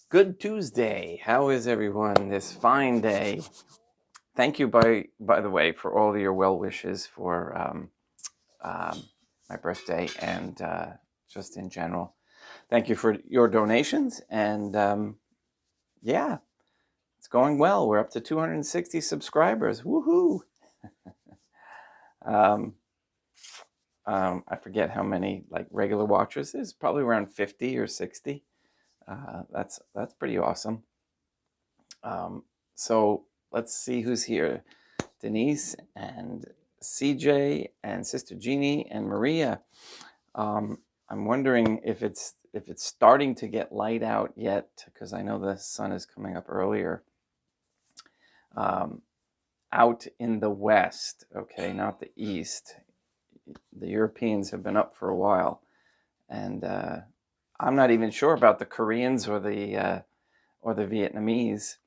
Good Tuesday. How is everyone this fine day? Thank you, by the way, for all of your well wishes for my birthday and just in general. Thank you for your donations, and yeah, it's going well. We're up to 260 subscribers. Woohoo! um, I forget how many like regular watchers. There's probably around 50 or 60. That's pretty awesome. So let's see who's here. Denise and CJ and Sister Jeannie and Maria. I'm wondering if it's starting to get light out yet, because I know the sun is coming up earlier. Out in the west, okay, not the east. The Europeans have been up for a while, and I'm not even sure about the Koreans or the Vietnamese.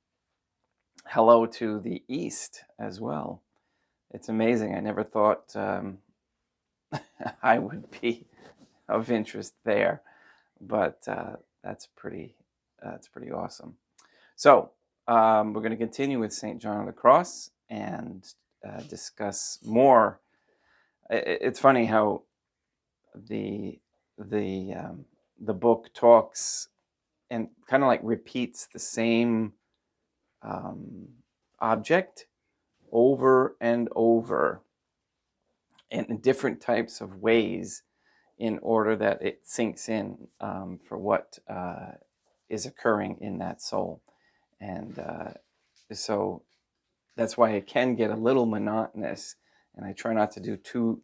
Hello to the east as well. It's amazing. I never thought I would be of interest there, but that's pretty awesome. So we're going to continue with St. John of the Cross and discuss more. It's funny how the book talks and kind of like repeats the same object over and over in different types of ways, in order that it sinks in for what is occurring in that soul. And so that's why it can get a little monotonous, and I try not to do too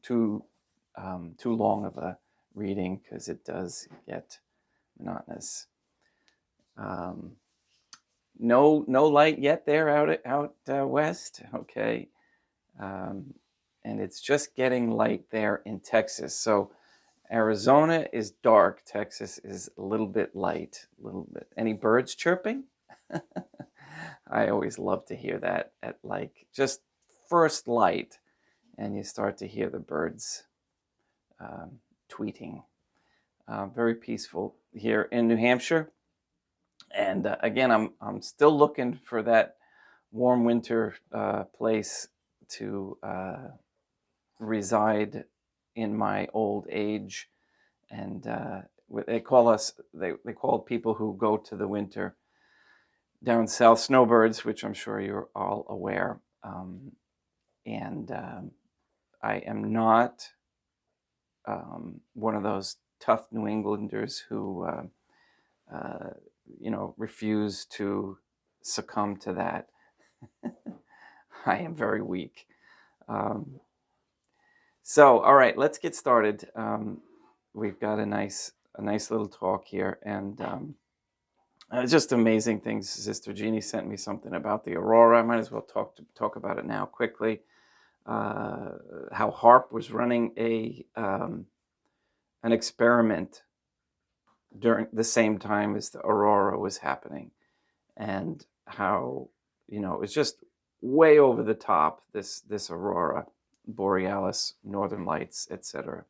long of a reading, because it does get monotonous. No light yet there out west, okay. And it's just getting light there in Texas. So Arizona is dark. Texas is a little bit light, a little bit. Any birds chirping? I always love to hear that at like just first light, and you start to hear the birds tweeting. Very peaceful here in New Hampshire. And again, I'm still looking for that warm winter place to reside in my old age. And they call people who go to the winter down south snowbirds, which I'm sure you're all aware. And I am not one of those tough New Englanders who refuse to succumb to that. I am very weak. So, all right, let's get started. We've got a nice little talk here, and just amazing things. Sister Jeannie sent me something about the aurora. I might as well talk about it now quickly. How HARP was running an experiment during the same time as the aurora was happening, and how it was just way over the top, this aurora borealis, northern lights, etc.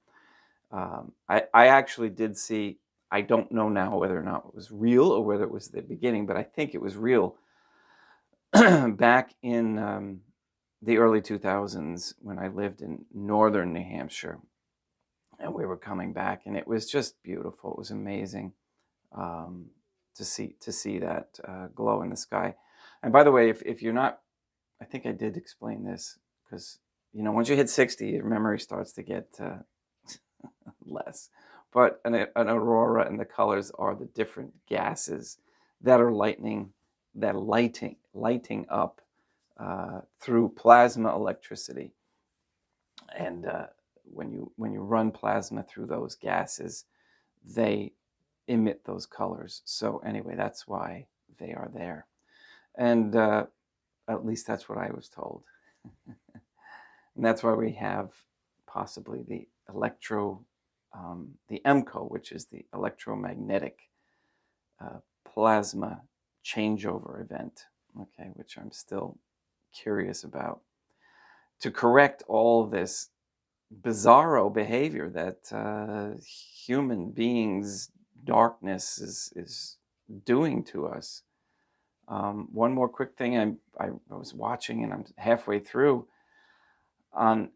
I actually did see, I don't know now whether or not it was real or whether it was the beginning, but I think it was real back in the early 2000s, when I lived in northern New Hampshire, and we were coming back, and it was just beautiful. It was amazing to see that glow in the sky. And by the way, if you're not, I think I did explain this, because once you hit 60, your memory starts to get less. But an aurora and the colors are the different gases that are lighting up through plasma electricity. And when you run plasma through those gases, they emit those colors. So anyway, that's why they are there. And at least that's what I was told. And that's why we have possibly the the EMCO, which is the electromagnetic plasma changeover event, okay, which I'm still curious about, to correct all this bizarro behavior that human beings' darkness is doing to us. One more quick thing I was watching, and I'm halfway through, on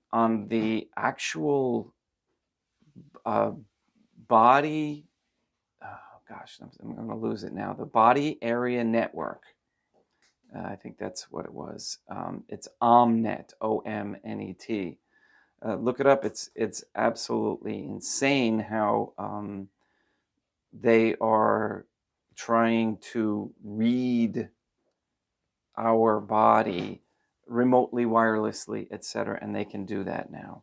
the actual body. Oh gosh, I'm going to lose it now. The body area network. I think that's what it was. It's OMNET, OMNET. Look it up. It's absolutely insane how they are trying to read our body remotely, wirelessly, etc., and they can do that now.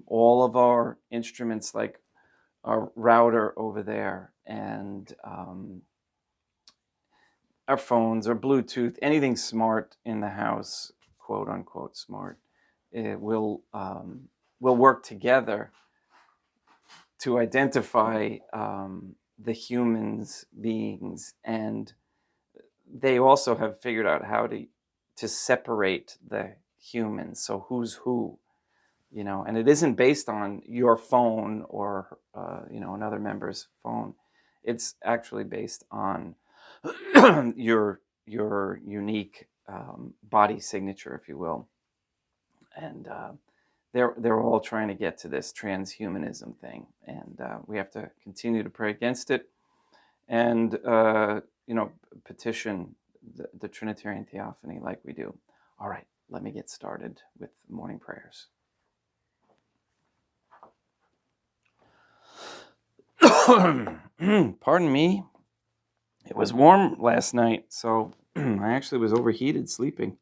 All of our instruments, like our router over there, and our phones or Bluetooth, anything smart in the house, quote unquote smart, it will work together to identify the humans beings, and they also have figured out how to separate the humans. So who's who, and it isn't based on your phone or another member's phone. It's actually based on your unique body signature, if you will. And they're all trying to get to this transhumanism thing, and we have to continue to pray against it, and petition the Trinitarian Theophany like we do. All right, let me get started with morning prayers. Pardon me. It was warm last night, so I actually was overheated sleeping.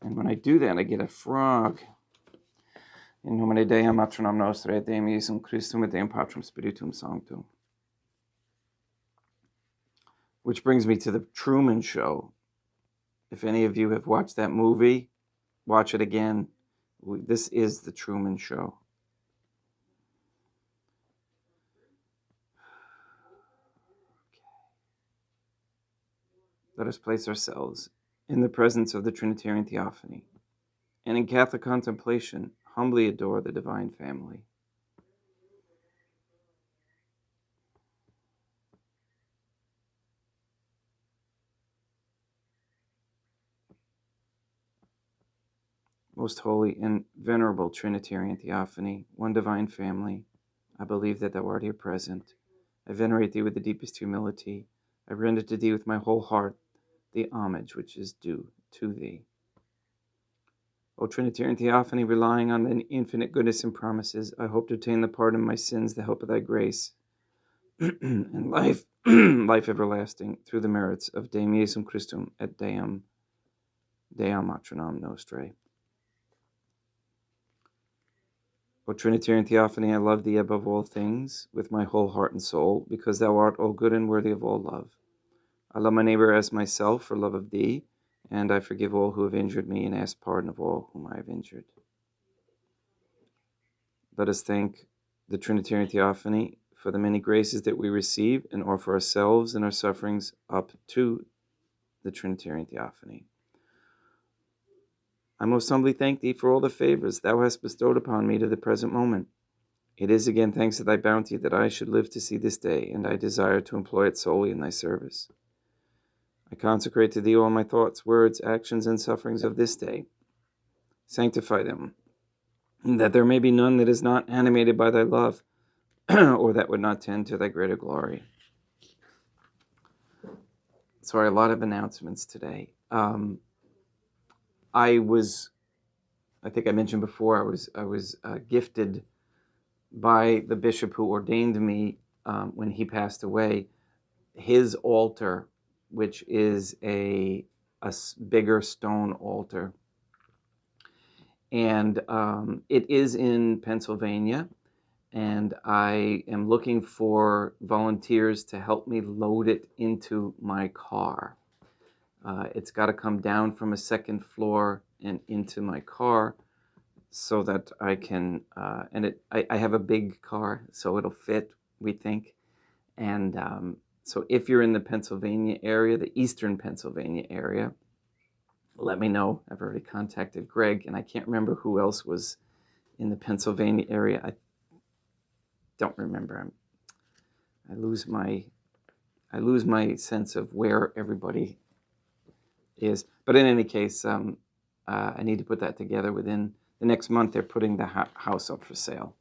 And when I do that, I get a frog. In nomine Deum, Patronum Nostre, et Deum Iesum Christum, et Deum Patrum Spiritum Sanctum. Which brings me to the Truman Show. If any of you have watched that movie, watch it again. This is the Truman Show. Let us place ourselves in the presence of the Trinitarian Theophany, and in Catholic contemplation, humbly adore the Divine Family. Most holy and venerable Trinitarian Theophany, one Divine Family, I believe that thou art here present. I venerate thee with the deepest humility. I render to thee with my whole heart the homage which is due to thee. O Trinitarian Theophany, relying on thy infinite goodness and promises, I hope to obtain the pardon of my sins, the help of thy grace, and life everlasting, through the merits of Deum Iesum Christum et Deum Matronam Nostrae. O Trinitarian Theophany, I love thee above all things, with my whole heart and soul, because thou art all good and worthy of all love. I love my neighbor as myself for love of thee, and I forgive all who have injured me and ask pardon of all whom I have injured. Let us thank the Trinitarian Theophany for the many graces that we receive, and offer ourselves and our sufferings up to the Trinitarian Theophany. I most humbly thank thee for all the favors thou hast bestowed upon me to the present moment. It is again thanks to thy bounty that I should live to see this day, and I desire to employ it solely in thy service. I consecrate to thee all my thoughts, words, actions, and sufferings of this day. Sanctify them, that there may be none that is not animated by thy love, or that would not tend to thy greater glory. Sorry, a lot of announcements today. I think I mentioned before, I was gifted by the bishop who ordained me when he passed away, his altar, which is a bigger stone altar. And it is in Pennsylvania, and I am looking for volunteers to help me load it into my car. It's got to come down from a second floor and into my car so that I can, I have a big car, so it'll fit, we think. And so if you're in the Pennsylvania area, the eastern Pennsylvania area, let me know. I've already contacted Greg, and I can't remember who else was in the Pennsylvania area. I don't remember. I lose my sense of where everybody is. But in any case, I need to put that together within the next month. They're putting the house up for sale.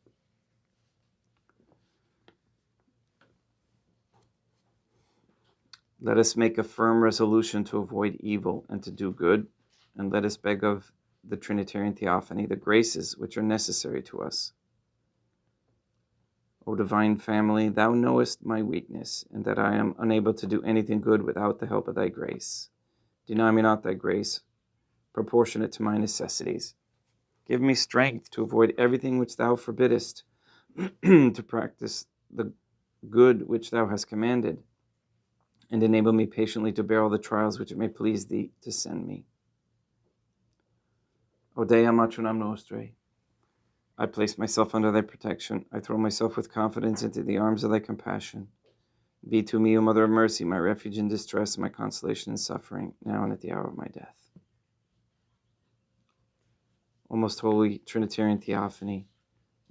Let us make a firm resolution to avoid evil and to do good, and let us beg of the Trinitarian Theophany the graces which are necessary to us. O divine family, thou knowest my weakness, and that I am unable to do anything good without the help of thy grace. Deny me not thy grace, proportionate to my necessities. Give me strength to avoid everything which thou forbiddest, to practice the good which thou hast commanded, and enable me patiently to bear all the trials which it may please thee to send me. O Dea matronam nostrae, I place myself under thy protection. I throw myself with confidence into the arms of thy compassion. Be to me, O Mother of Mercy, my refuge in distress, my consolation in suffering, now and at the hour of my death. O most holy Trinitarian Theophany,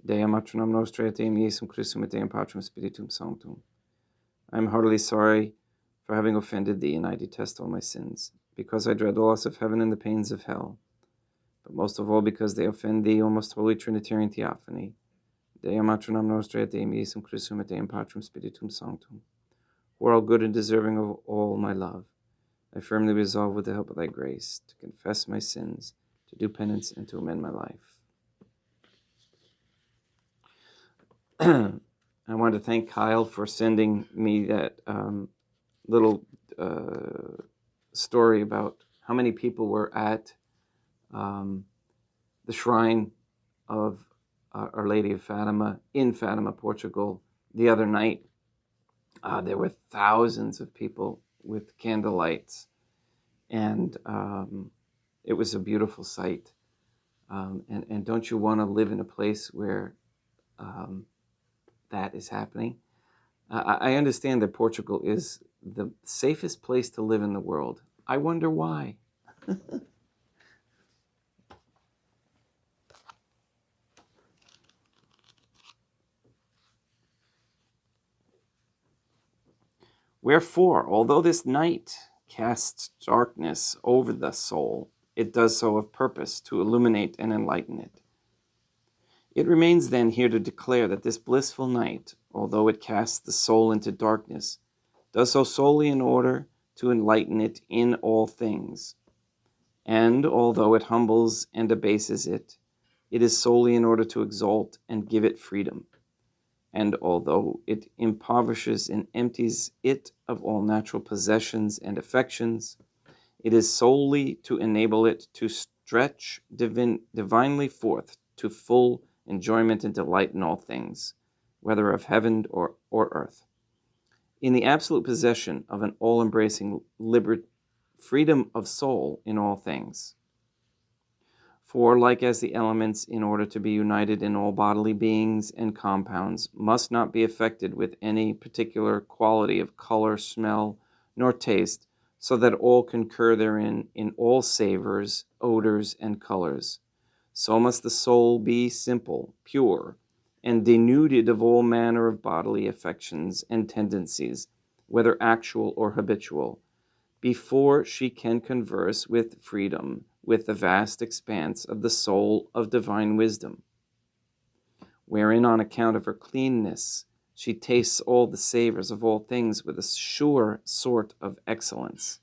Dea matronam nostrae et Deum Iesum Christum et Deum Patrum Spiritum Sanctum. I am heartily sorry for having offended thee, and I detest all my sins, because I dread the loss of heaven and the pains of hell, but most of all because they offend thee, O most holy Trinitarian Theophany, Dea matronam nostrae et Deum Iesum Christum et Deum Patrum Spiritum Sanctum, who are all good and deserving of all my love. I firmly resolve with the help of thy grace to confess my sins, to do penance, and to amend my life. I want to thank Kyle for sending me that little story about how many people were at the shrine of Our Lady of Fatima in Fatima, Portugal, the other night. There were thousands of people with candlelights, and it was a beautiful sight. And don't you want to live in a place where that is happening? I understand that Portugal is the safest place to live in the world. I wonder why. Wherefore, although this night casts darkness over the soul, it does so of purpose to illuminate and enlighten it. It remains then here to declare that this blissful night, although it casts the soul into darkness, does so solely in order to enlighten it in all things. And although it humbles and abases it, it is solely in order to exalt and give it freedom. And although it impoverishes and empties it of all natural possessions and affections, it is solely to enable it to stretch divinely forth to full enjoyment and delight in all things, whether of heaven or earth. In the absolute possession of an all-embracing freedom of soul in all things. For, like as the elements, in order to be united in all bodily beings and compounds, must not be affected with any particular quality of color, smell, nor taste, so that all concur therein in all savors, odors, and colors, so must the soul be simple, pure, and denuded of all manner of bodily affections and tendencies, whether actual or habitual, before she can converse with freedom with the vast expanse of the soul of divine wisdom, wherein on account of her cleanness she tastes all the savors of all things with a sure sort of excellence.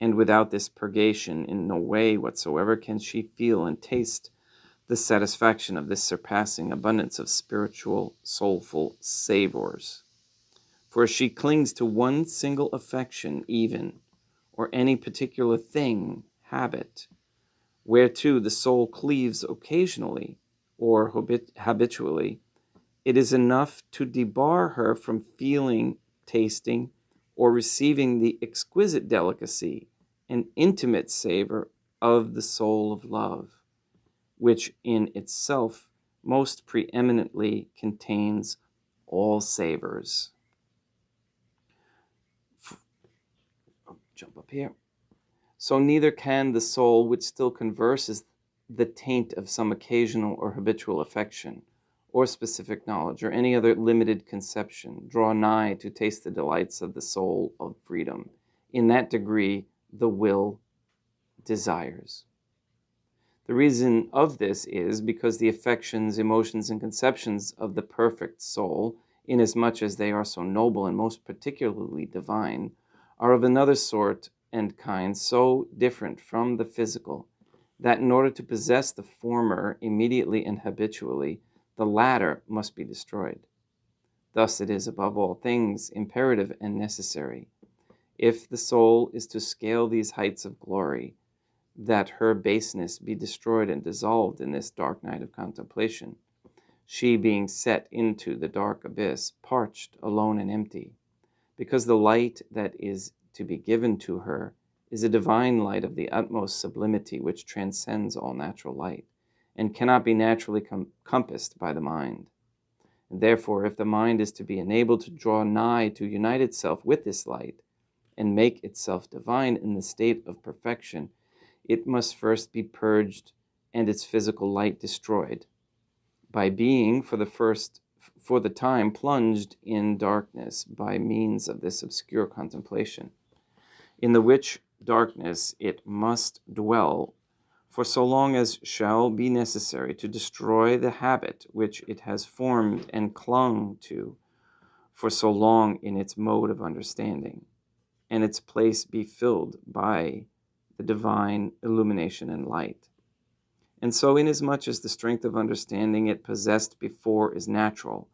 And without this purgation in no way whatsoever can she feel and taste the satisfaction of this surpassing abundance of spiritual, soulful savors. For she clings to one single affection even, or any particular thing, habit, whereto the soul cleaves occasionally or habitually, it is enough to debar her from feeling, tasting, or receiving the exquisite delicacy and intimate savor of the soul of love, which in itself most preeminently contains all savors. Jump up here. So neither can the soul which still converses the taint of some occasional or habitual affection, or specific knowledge, or any other limited conception, draw nigh to taste the delights of the soul of freedom. In that degree, the will desires. The reason of this is because the affections, emotions, and conceptions of the perfect soul, inasmuch as they are so noble and most particularly divine, are of another sort and kind, so different from the physical, that in order to possess the former immediately and habitually, the latter must be destroyed. Thus it is, above all things, imperative and necessary, if the soul is to scale these heights of glory, that her baseness be destroyed and dissolved in this dark night of contemplation, she being set into the dark abyss, parched, alone, and empty, because the light that is to be given to her is a divine light of the utmost sublimity, which transcends all natural light, and cannot be naturally compassed by the mind. And therefore, if the mind is to be enabled to draw nigh to unite itself with this light, and make itself divine in the state of perfection, it must first be purged and its physical light destroyed, by being for the time plunged in darkness by means of this obscure contemplation, in the which darkness it must dwell for so long as shall be necessary to destroy the habit which it has formed and clung to for so long in its mode of understanding, and its place be filled by the divine illumination and light. And so, inasmuch as the strength of understanding it possessed before is natural,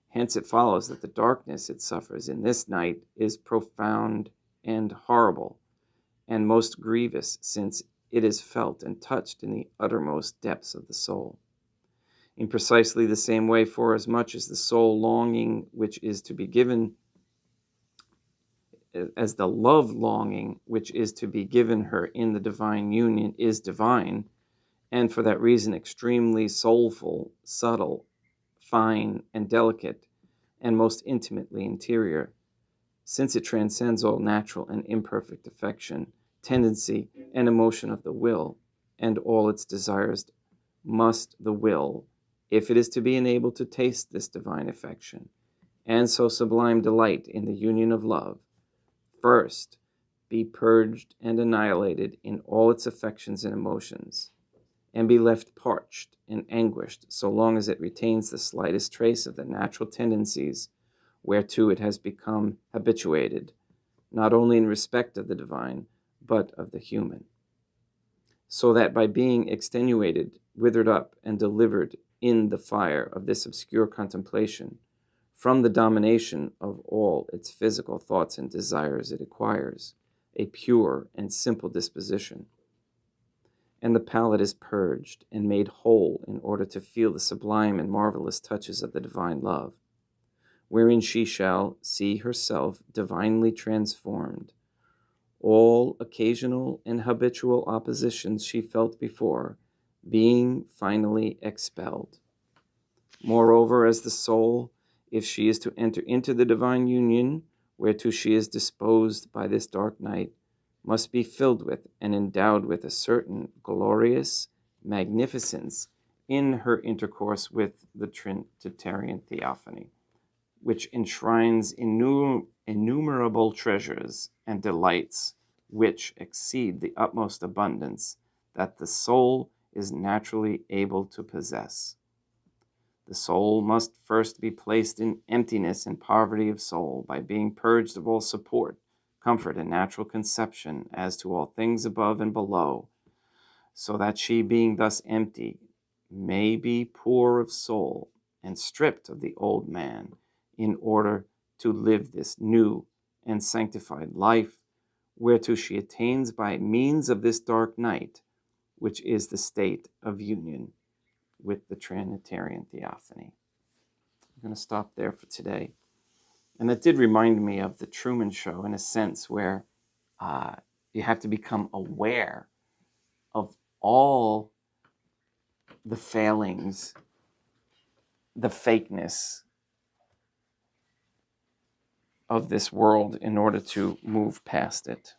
hence it follows that the darkness it suffers in this night is profound and horrible, and most grievous, since it is felt and touched in the uttermost depths of the soul. In precisely the same way, forasmuch as the soul longing which is to be given, as the love longing which is to be given her in the divine union is divine, and for that reason extremely soulful, subtle, fine, and delicate, and most intimately interior, since it transcends all natural and imperfect affection, tendency, and emotion of the will, and all its desires, must the will, if it is to be enabled to taste this divine affection, and so sublime delight in the union of love, first be purged and annihilated in all its affections and emotions, and be left parched and anguished so long as it retains the slightest trace of the natural tendencies whereto it has become habituated, not only in respect of the divine, but of the human. So that by being extenuated, withered up, and delivered in the fire of this obscure contemplation, from the domination of all its physical thoughts and desires, it acquires a pure and simple disposition, and the palate is purged and made whole in order to feel the sublime and marvelous touches of the divine love, wherein she shall see herself divinely transformed. All occasional and habitual oppositions she felt before being finally expelled. Moreover, as the soul, if she is to enter into the divine union, whereto she is disposed by this dark night, must be filled with and endowed with a certain glorious magnificence in her intercourse with the Trinitarian Theophany, which enshrines innumerable treasures and delights which exceed the utmost abundance that the soul is naturally able to possess. The soul must first be placed in emptiness and poverty of soul by being purged of all support, comfort, and natural conception as to all things above and below, so that she, being thus empty, may be poor of soul and stripped of the old man, in order to live this new and sanctified life, whereto she attains by means of this dark night, which is the state of union with the Trinitarian Theophany. I'm going to stop there for today. And that did remind me of the Truman Show in a sense, where you have to become aware of all the failings, the fakeness of this world in order to move past it.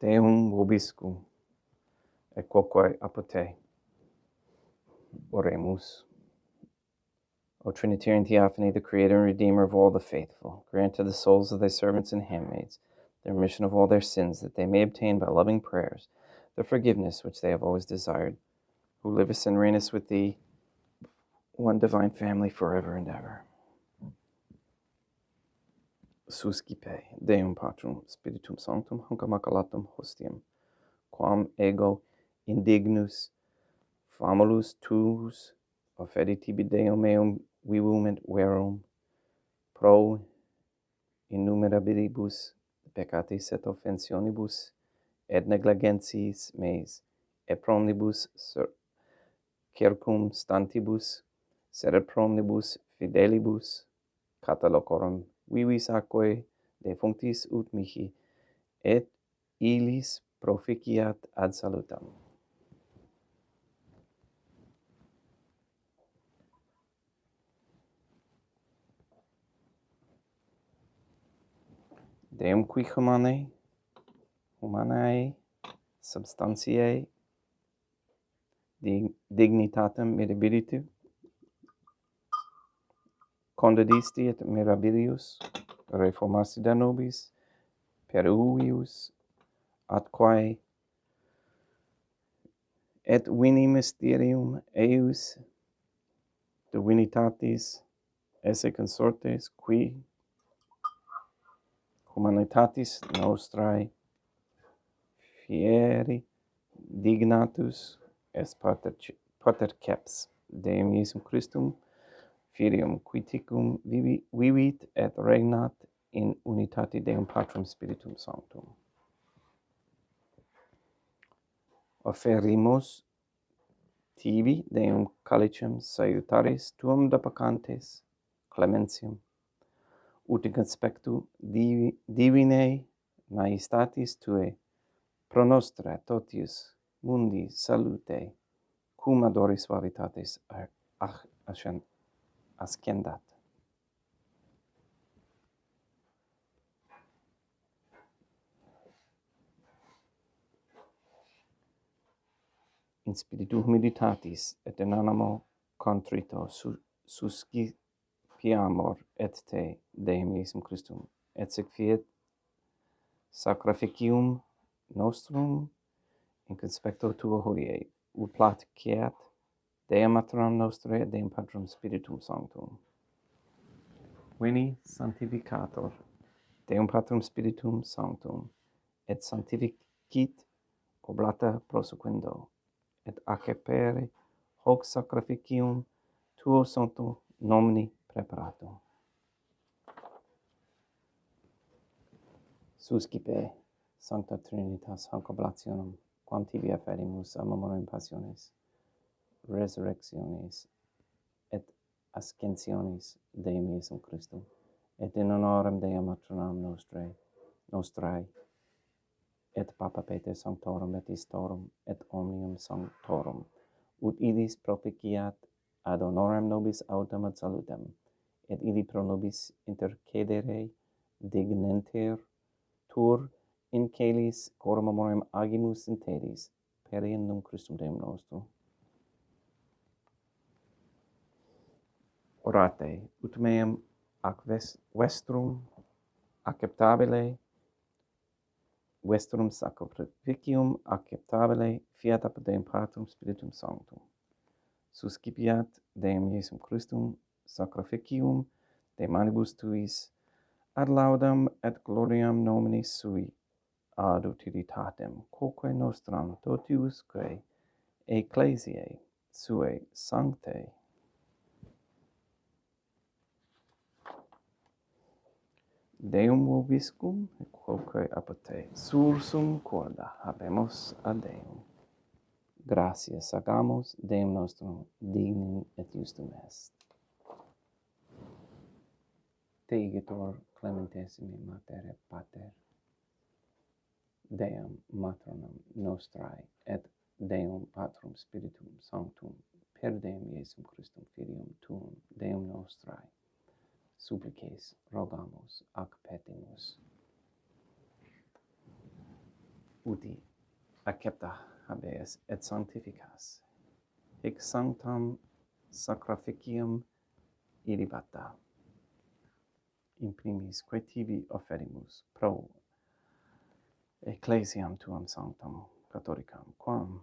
Deum vobiscum, et quoque apote. Oremus. O Trinitarian Theophany, the Creator and Redeemer of all the faithful, grant to the souls of thy servants and handmaids the remission of all their sins, that they may obtain by loving prayers the forgiveness which they have always desired, who livest and reignest with thee, one divine family, forever and ever. Suscipe Deum Patrum Spiritum Sanctum Hanc Immaculatum Hostium, quam ego indignus famulus tuus offedi tibi Deum meum vivum et verum pro innumerabilibus peccatis et offensionibus et negligentiis meis et promnibus circumstantibus sed promnibus fidelibus catalocorum vivis aquae defunctis ut mihi et illis proficiat ad salutam. Deum qui humanae substantiae dignitatem mirabilitu condedisti et mirabilius reformasti da nobis peruvius atquae et vini mysterium eius divinitatis esse consortes qui humanitatis nostrae fieri dignatus est paterceps Deum Iesum Christum Filium qui ticum vivit et regnat in unitate Deum Patrum Spiritum Sanctum. Offerimus tibi Deum calicem salutaris tuum depecantes clementium, ut in conspectu divinae majestatis tuae pro nostra totius mundi salute cum adoris suavitatis ascendat. In spiritu humilitatis et in animo contrito suscipiamur et te, Deum Iesum Christum, et sic fiat sacrificium nostrum in conspecto tuo hodie, ut placiat Deum Maternam Nostrae et Deum Patrum Spiritum Sanctum. Veni sanctificator Deum Patrum Spiritum Sanctum, et sanctificit oblata prosequendo, et accepere hoc sacrificium tuo sancto nomini preparatum. Suscipe Sancta Trinitas hanc oblationem, quam tibi afferimus a memoriam passiones, resurrectionis et ascensionis Deum Iesum Christum, et in honorem Dei matronam nostrae, et Papa Peter Sanctorum et Istorum et omnium Sanctorum, ut illis propiciat ad honorem nobis autem ad salutem, et illi pro nobis intercedere dignenter tur in caelis coram memoriam agimus in telis, per innum Christum Deum nostrum. Orate, ut meam ac vestrum acceptabile, vestrum sacrificium acceptabile fiat apud Deum Patrum Spiritum Sanctum. Suscipiat Deum Iesum Christum sacrificium de manibus tuis ad laudam et gloriam nomini sui ad utilitatem quoque nostram totiusque ecclesiae suae sanctae. Deum vobiscum et quoque apote sursum corda habemus ad Deum. Gratias agamus Deum nostrum dignum et justum est. Te igitur clementissimi mater et pater Deum matronam nostrae et Deum Patrum Spiritum Sanctum per Deum Iesum Christum Filium tuum Deum nostrae supplices rogamus ac petimus. uti accepta habeas et sanctificas, hic sanctam sacrificium ilibata, in primis quae tibi offerimus pro ecclesiam tuam sanctam catholicam, quam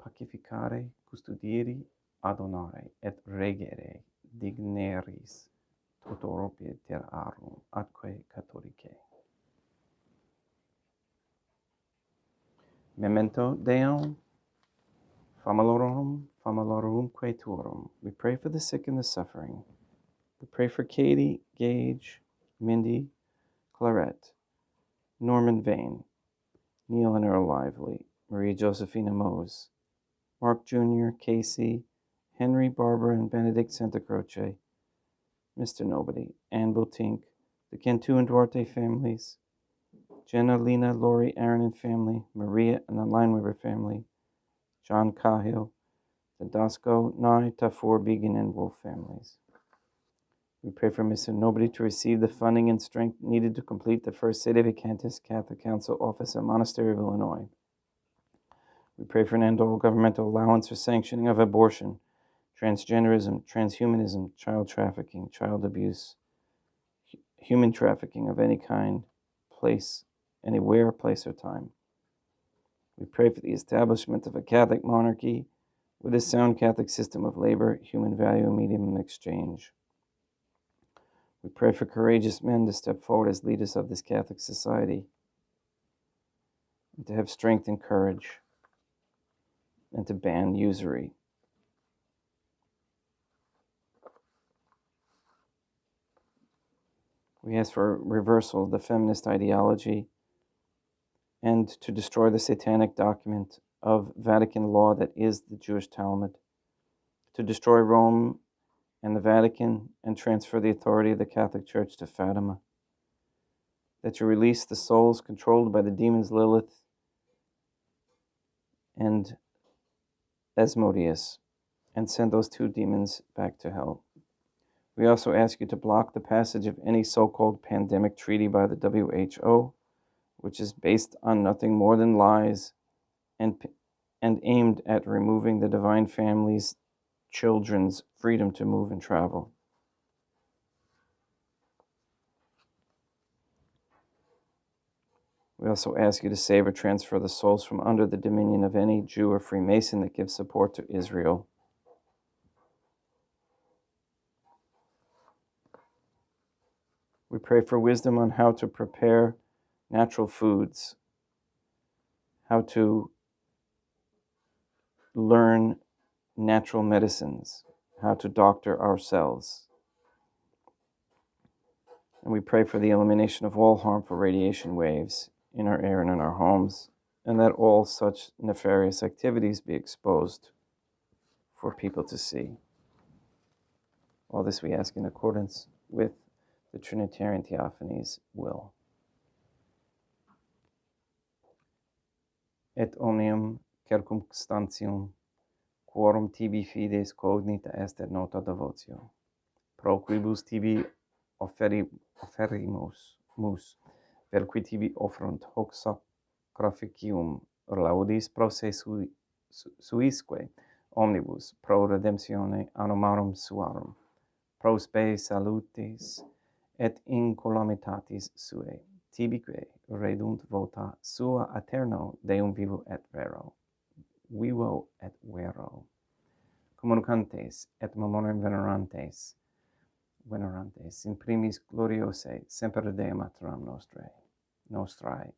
pacificare, custodiri, adonare et regere digneris toto terarum atque catholicae. Memento Deum, famulorumque tuorum. We pray for the sick and the suffering. We pray for Katie, Gage, Mindy, Clarette, Norman Vane, Neil and Earl Lively, Maria Josephina Mose, Mark Jr., Casey, Henry, Barbara, and Benedict Santa Croce, Mr. Nobody, Anne Botink, the Cantu and Duarte families, Jenna, Lena, Lori, Aaron and family, Maria and the Lineweaver family, John Cahill, the Dasco, Nye, Tafur, Began, and Wolf families. We pray for Mr. Nobody to receive the funding and strength needed to complete the first Sede Vacantis Catholic Council office at Monastery of Illinois. We pray for an end to all governmental allowance or sanctioning of abortion, transgenderism, transhumanism, child trafficking, child abuse, human trafficking of any kind, place, anywhere, place, or time. We pray for the establishment of a Catholic monarchy with a sound Catholic system of labor, human value, medium exchange. We pray for courageous men to step forward as leaders of this Catholic society and to have strength and courage and to ban usury. We ask for reversal of the feminist ideology and to destroy the satanic document of Vatican law that is the Jewish Talmud, to destroy Rome and the Vatican and transfer the authority of the Catholic Church to Fatima, that you release the souls controlled by the demons Lilith and Asmodeus and send those two demons back to hell. We also ask you to block the passage of any so-called pandemic treaty by the WHO, which is based on nothing more than lies and aimed at removing the divine family's children's freedom to move and travel. We also ask you to save or transfer the souls from under the dominion of any Jew or Freemason that gives support to Israel. We pray for wisdom on how to prepare natural foods, how to learn natural medicines, how to doctor ourselves. And we pray for the elimination of all harmful radiation waves in our air and in our homes, and that all such nefarious activities be exposed for people to see. All this we ask in accordance with the Trinitarian Theophany's will. Et omnium circumstantium quorum tibi fides cognita est et nota devotio, pro quibus tibi offerimus, per qui tibi offrunt hoc sacrificium laudis pro se suisque omnibus pro redemptione anomarum suarum, pro spe salutis et incolamitatis suae, tibique redunt vota sua aeterno Deum vivo et vero, vivo et vero, communicantes et memoriam venerantes, in primis gloriose semper Deum materam nostrae,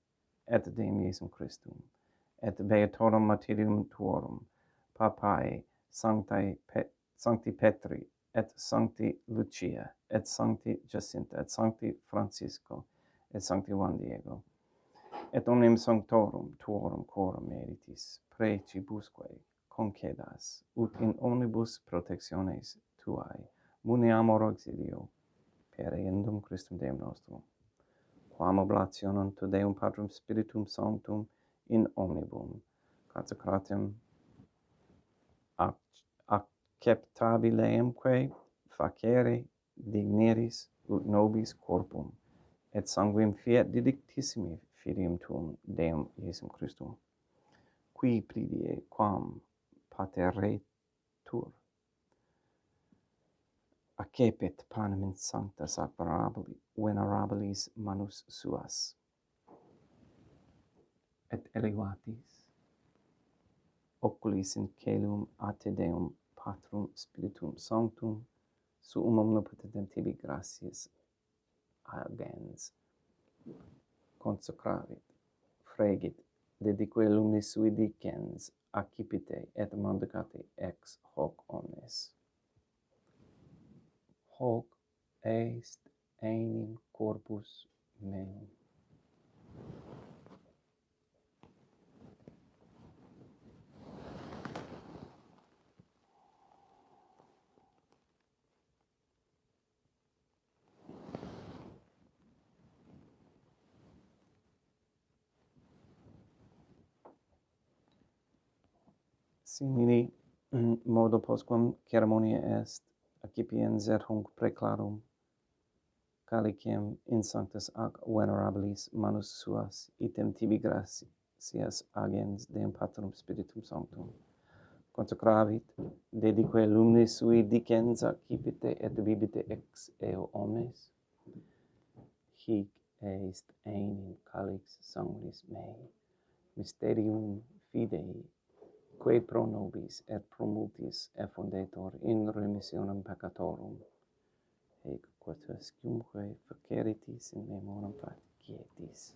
et Deum Iesum Christum, et beatorum martyrium tuorum, papae, sancti Petri, et sancti Lucia, et sancti Jacinta, et sancti Francisco, et sancti Juan Diego, et omnium sanctorum tuorum quorum meritis, precibusque concedas, ut in omnibus protectiones tuae, muniamur auxilio, per eundum Christum Deum nostrum, quam oblationem to Deum Patrum Spiritum Sanctum in omnibum consecratem acceptabileumque facere digneris ut nobis corpum, et sanguinem fiat didictissimi filium tuum, Deum Iesum Christum, qui pridie quam pateretur, accepit panem in sanctas ac venerabilis manus suas, et elevatis oculis in caelum a te Deum Patrum Spiritum Sanctum, suum omnipotentem tibi gratias agens, consecravit, fregit, dedique lumnis sui dicens, accipite et mandicate ex hoc omnes. Hoc est enim corpus meum. Simili modo postquam ceremonia est, accipiens et hunc praeclarum, calicem in sanctas ac venerabilis manus suas, item tibi gratias agens Deum Patrum Spiritum Sanctum, consecravit, dedique lumnis sui dicens, accipite et bibite ex eo omnes. Hic est enim calix sanguinis mei, mysterium fidei, quae pro nobis et pro multis effundetur in remissionem peccatorum, ec quotescumque faceritis in memoram facietis.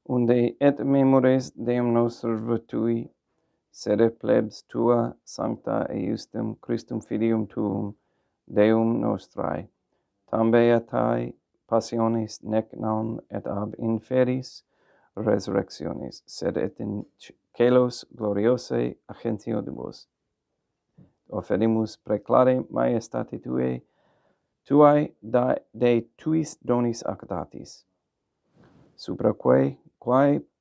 Unde et memores Deum nostrum virtui, sede plebs tua sancta eiustem Christum filium tuum, Deum nostrae, tam beatae passionis nec non et ab inferis resurrectionis, sed et in caelos gloriosae agentiodibus, offerimus praeclare majestate tuae de tuis donis actatis, supra quae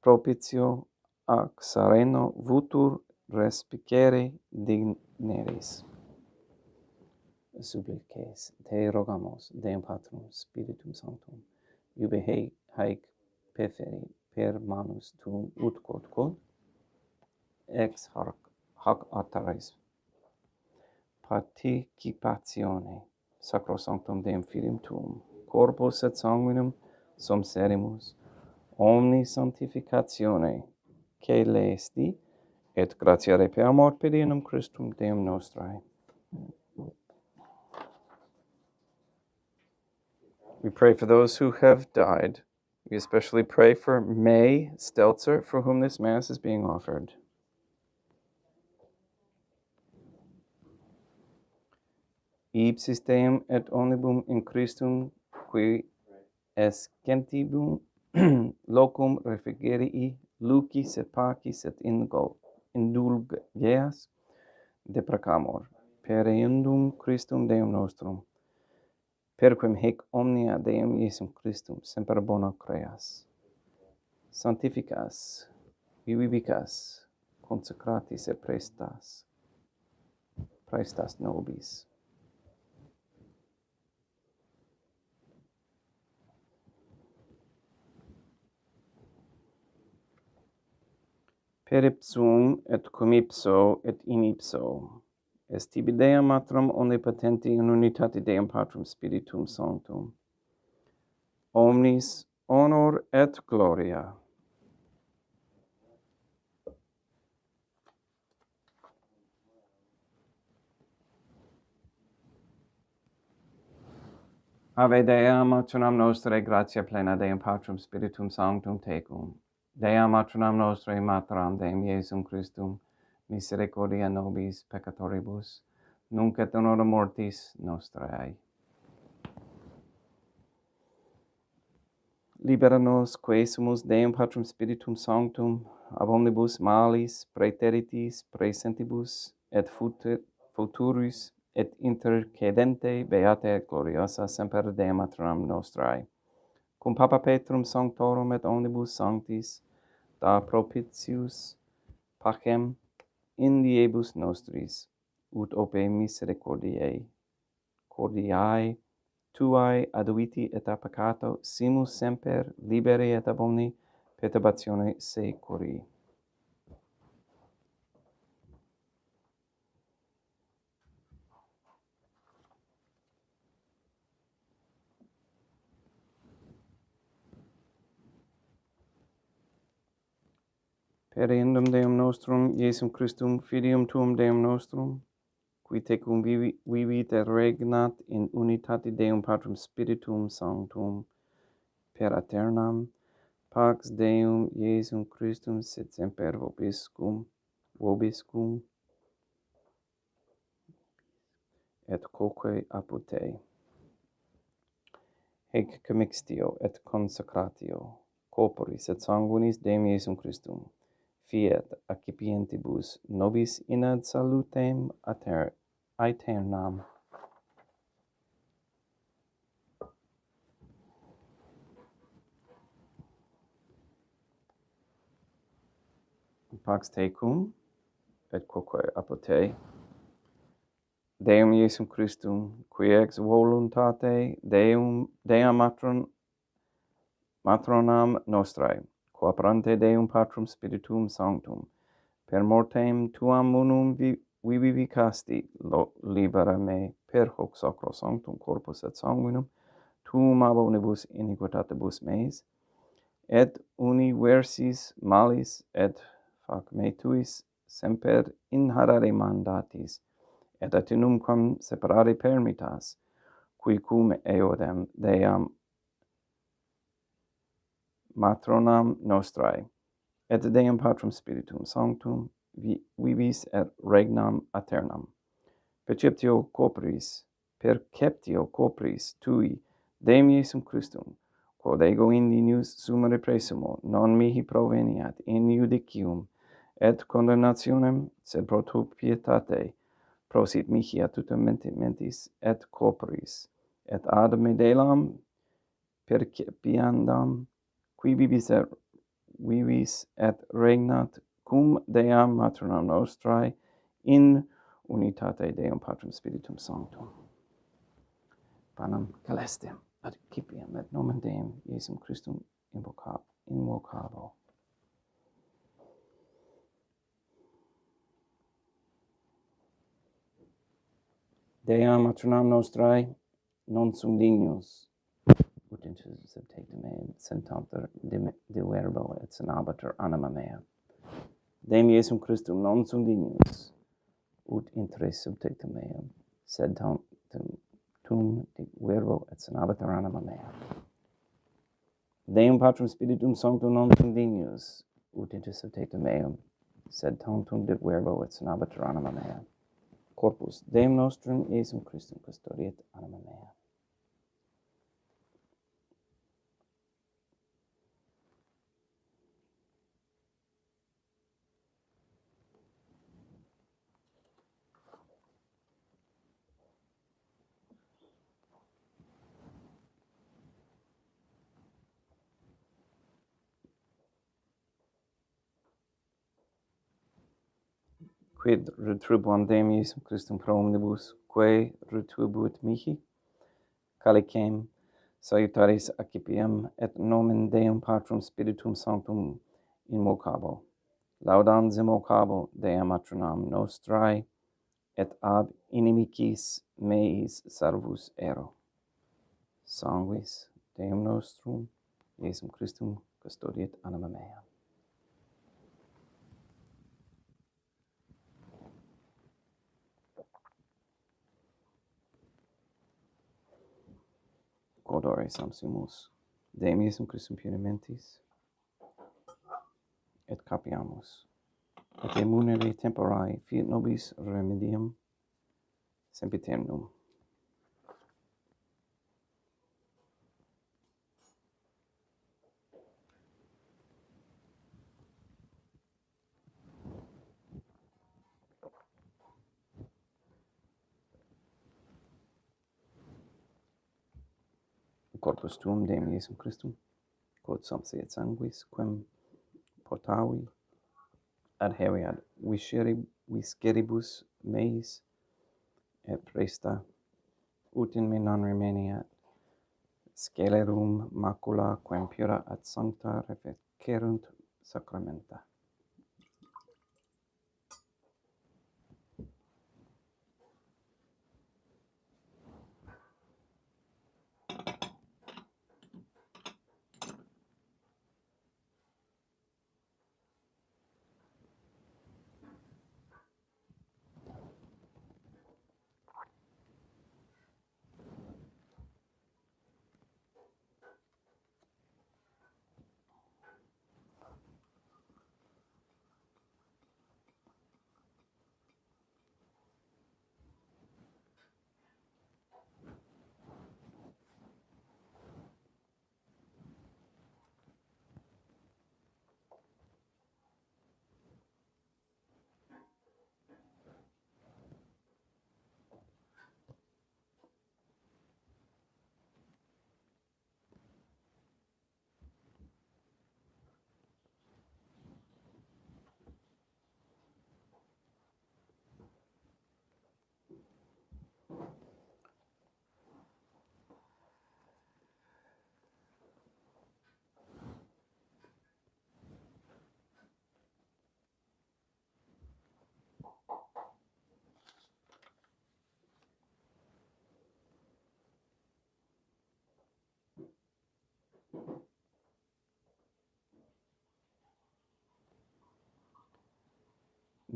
propitio ac sereno vutur respicere digneris. Supplices te rogamos, Deum Patrum Spiritum Sanctum, iube haec peferi per manus tuum ut quod ex hoc altaris participatione sacrosanctum Deum Filium tuum, corpus et sanguinum somserimus, omni sanctificatione caelesti, et gratia repeamur per Deum Christum Deum nostrae. We pray for those who have died. We especially pray for May Stelzer, for whom this Mass is being offered. Ipsis Deum et omnibus in Christum, qui escentibum locum refugiei, lucis et pacis et indulgeas deprecamur, per eundum Christum Deum nostrum, per quem hic omnia Deum Iesum Christum semper bona creas, sanctificas, vivibicas, consecratis et praestas nobis. Per ipsum et cum ipso et in ipso, est tibi Dea Matram omnipotenti in unitate Deum Patrum Spiritum Sanctum, omnis honor et gloria. Ave Dea matronam nostrae, gratia plena Deum Patrum Spiritum Sanctum tecum. Dea matronam nostrae, materam Deum Iesum Christum, misericordia nobis peccatoribus, nunc et in hora mortis nostrae. libera nos, quae sumus Deum Patrum Spiritum Sanctum, ab omnibus malis praeteritis praesentibus, et futuris, et intercedente beata et gloriosa semper Dea Maternam nostrae, cum Papa Petrum Sanctorum et omnibus sanctis, da propitius pacem in diebus nostris, ut ope cordiae tuae aduiti et a peccato, simus semper liberi et ab omni perturbatione securi. Per eundem Deum nostrum, Iesum Christum, Filium Tuum Deum nostrum, qui tecum vivit et regnat in unitate Deum Patrum Spiritum Sanctum, per aeternam, pax Deum Iesum Christum sit semper vobiscum, et quoque apud te. Hec commixtio et consecratio corporis et sanguinis Deum Iesum Christum, fiat accipientibus nobis in ad salutem aeternam. Pax tecum, et quoque apud te, Deum Iesum Christum, qui ex voluntate Dea matronam nostrae, coaperante Deum Patrum Spiritum Sanctum, per mortem tuam unum vivificasti, libera me per hoc sacro sanctum corpus et sanguinum, tuum ab omnibus iniquitatibus meis, et universis malis, et fac me tuis semper inharare mandatis, et atinumquam separare permittas, qui cum eodem Deam matronam nostrae, et Deum Patrum Spiritum Sanctum, vivis et regnam aeternam. Perceptio corporis tui, Deum Iesum Christum, quod ego indinius sumere presumo, non mihi proveniat in judicium et condemnationem, sed pro tu pietate, prosit mihi a tutum mentis et corporis, et ad medelam percipiendam, qui vivis et regnat cum Deam matronam nostrae in unitate Deum Patrum Spiritum Sanctum. Panem calestem ad cipiem et nomen Deum Iesum Christum invocabo. Deam matronam nostrae non sum dignus ut interceptate meam sentanter de verbo et senabatur anima mea. Deum Iesum Christum non sum dignus ut interceptate meam sed tum de verbo et senabatur anima mea. Deum Patrum Spiritum Sanctum non sum dignus ut interceptate meum sed tum de verbo et senabatur anima mea. Corpus Deum nostrum Iesum Christum custodiet anima mea. Quid retribuam Deum Iesum Christum pro omnibus, quae retribuit mihi? Calicem salutaris accipiem et nomen Deum Patrum Spiritum Sanctum invocabo. Laudans invocabo Deam matronam nostrae, et ab inimicis meis salvus ero. Sanguis Deum nostrum, Iesum Christum custodiet anima mea. Cordore samsimus Deum Iesum Christum pune mentis, et capiamus, et emunere temporae fiat nobis remedium sempiternum. corpus tuum, Deum Iesum Christum, quod sumpsi et sanguis, quem portavi adheriat visceribus meis, et presta ut in me non remeniat scelerum macula, quem pura et sancta refererunt sacramenta.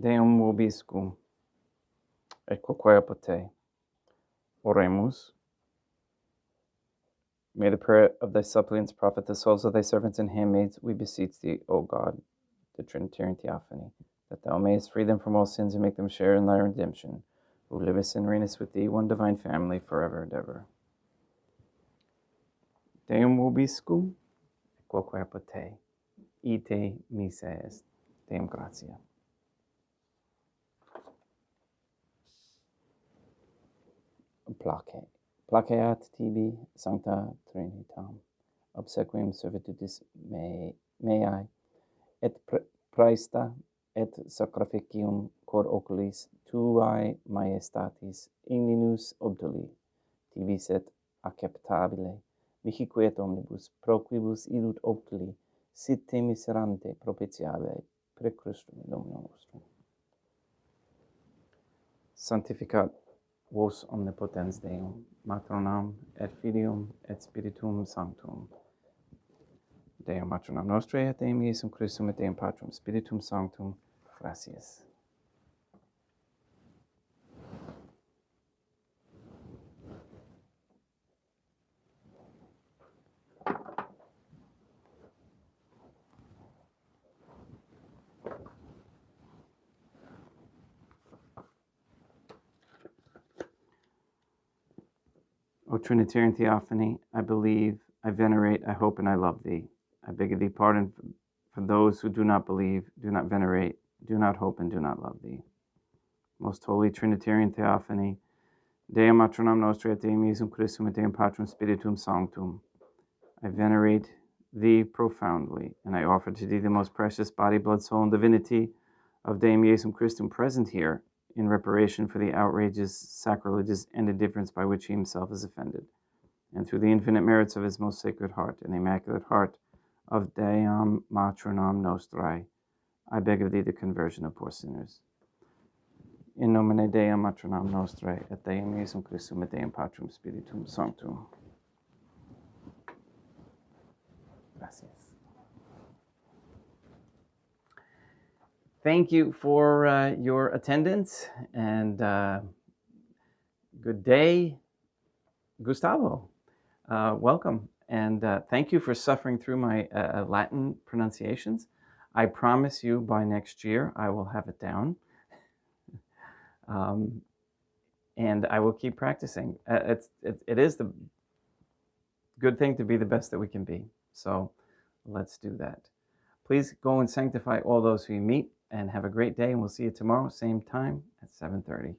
Deum vobiscum, et quoque pote. Oremus. May the prayer of thy suppliants profit the souls of thy servants and handmaids, we beseech thee, O God, the Trinitarian Theophany, that thou mayest free them from all sins and make them share in thy redemption, who livest and reignest with thee, one divine family, forever and ever. Deum vobiscum, quoque pote. Ite missa est. Deum gratia. Placeat tibi, sancta Trinitam, obsequium servitudis meae, et praesta, et sacrificium cor oculis tuae majestatis igninus obtuli, tibi et acceptabile, mihique et omnibus, pro quibus ilut obtuli, sit te miserante propitiae, per Christum Dominum nostrum. Sanctificat vos omnipotens Deum, matronam, et filium, et spiritum sanctum. Deum matronam nostrae, et Deum Iesum Christum, et Deum Patrum Spiritum Sanctum, gratias. O Trinitarian Theophany, I believe, I venerate, I hope, and I love thee. I beg of thee pardon for those who do not believe, do not venerate, do not hope, and do not love thee. Most Holy Trinitarian Theophany, Deum matronam nostrae, et Deum Iesum Christum, et Deum Patrum Spiritum Sanctum. I venerate thee profoundly, and I offer to thee the most precious body, blood, soul, and divinity of Deum Iesum Christum present here, in reparation for the outrages, sacrileges, and indifference by which he himself is offended, and through the infinite merits of his most sacred heart and immaculate heart of Deum Matronam Nostrae, I beg of thee the conversion of poor sinners. In nomine Deum Matronam Nostrae, et Deum Iesum Christum, et Deum Patrum Spiritum Sanctum. Gracias. Thank you for your attendance, and good day, Gustavo. Welcome, and thank you for suffering through my Latin pronunciations. I promise you by next year I will have it down, and I will keep practicing. It is the good thing to be the best that we can be, so let's do that. Please go and sanctify all those who you meet, and have a great day, and we'll see you tomorrow, same time at 7:30.